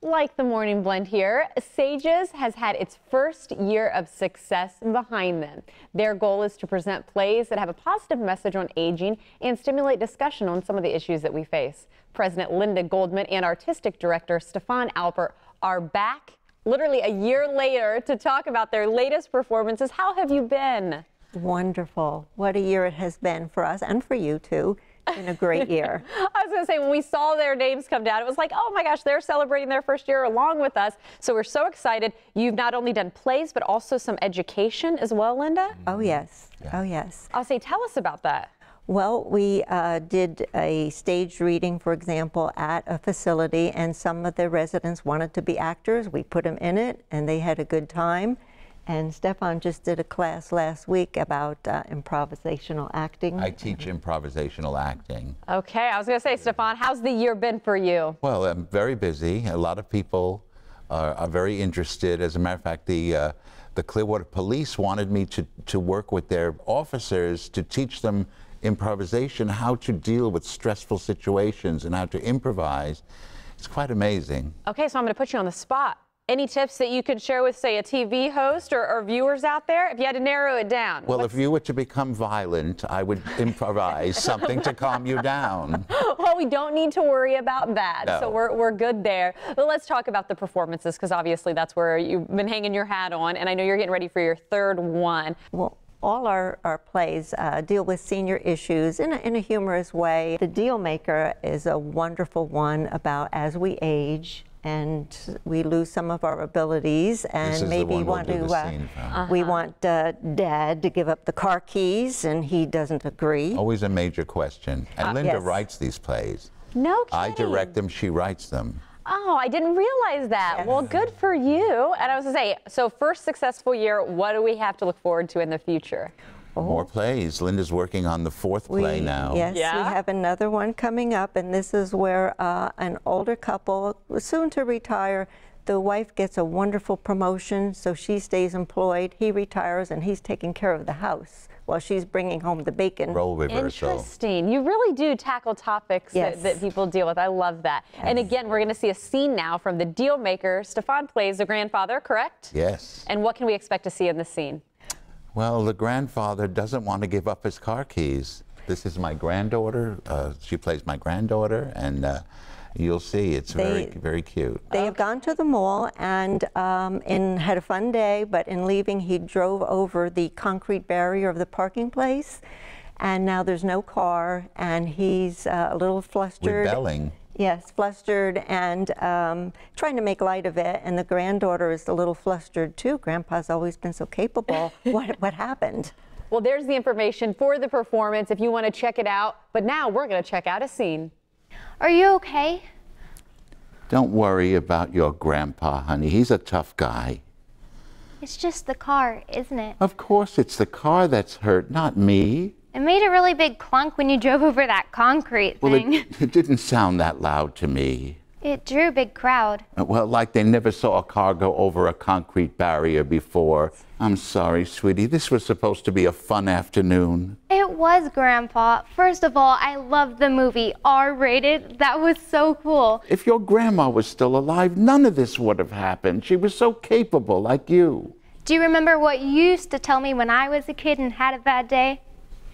Like the Morning Blend here, Sages has had its first year of success behind them. Their goal is to present plays that have a positive message on aging and stimulate discussion on some of the issues that we face. President Linda Goldman and Artistic Director Stefan Alpert are back literally a year later to talk about their latest performances. How have you been? Wonderful. What a year it has been for us and for you too. It's been a great year. I was going to say, when we saw their names come down, it was like, oh my gosh, they're celebrating their first year along with us. So we're so excited. You've not only done plays, but also some education as well, Linda? Oh, yes. Oh, yes. I'll say, tell us about that. Well, we did a staged reading, for example, at a facility, and some of the residents wanted to be actors. We put them in it, and they had a good time. And Stefan just did a class last week about improvisational acting. I teach improvisational acting. Okay, I was going to say, Stefan, how's the year been for you? Well, I'm very busy. A lot of people are very interested. As a matter of fact, the Clearwater Police wanted me to work with their officers to teach them improvisation, how to deal with stressful situations and how to improvise. It's quite amazing. Okay, so I'm going to put you on the spot. Any tips that you could share with, say, a TV host or viewers out there, if you had to narrow it down? Well, if you were to become violent, I would improvise something to calm you down. Well, we don't need to worry about that, No. so we're good there. But let's talk about the performances, because obviously that's where you've been hanging your hat on, and I know you're getting ready for your third one. Well, all our plays deal with senior issues in a humorous way. The Deal Maker is a wonderful one about as we age and we lose some of our abilities, and maybe want to. We want Dad to give up the car keys, and he doesn't agree. Always a major question. And Linda writes these plays. No kidding. I direct them, she writes them. Oh, I didn't realize that. Yes. Well, good for you. And I was going to say, so first successful year, what do we have to look forward to in the future? More plays. Linda's working on the fourth play now. Yes, we have another one coming up, and this is where an older couple, soon to retire, the wife gets a wonderful promotion, so she stays employed. He retires, and he's taking care of the house while she's bringing home the bacon. Role reversal. Interesting. You really do tackle topics that people deal with. I love that. Yes. And again, we're going to see a scene now from The Deal Maker. Stefan plays the grandfather, correct? Yes. And what can we expect to see in the scene? Well, the grandfather doesn't want to give up his car keys. This is my granddaughter. She plays my granddaughter, and you'll see it's very cute. They have gone to the mall and had a fun day, but in leaving, he drove over the concrete barrier of the parking place, and now there's no car, and he's a little flustered. Rebelling. Yes, flustered and trying to make light of it, and the granddaughter is a little flustered too. Grandpa's always been so capable. What happened? Well, there's the information for the performance if you want to check it out. But now we're going to check out a scene. Are you okay? Don't worry about your grandpa, honey. He's a tough guy. It's just the car, isn't it? Of course, it's the car that's hurt, not me. It made a really big clunk when you drove over that concrete thing. Well, it didn't sound that loud to me. It drew a big crowd. Well, like they never saw a car go over a concrete barrier before. I'm sorry, sweetie. This was supposed to be a fun afternoon. It was, Grandpa. First of all, I loved the movie, R-rated. That was so cool. If your grandma was still alive, none of this would have happened. She was so capable, like you. Do you remember what you used to tell me when I was a kid and had a bad day?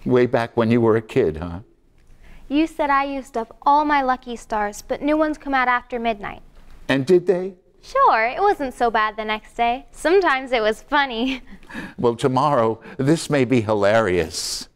Way back when you were a kid, huh? You said I used up all my lucky stars, but new ones come out after midnight. And did they? Sure, it wasn't so bad the next day. Sometimes it was funny. Well, tomorrow, this may be hilarious.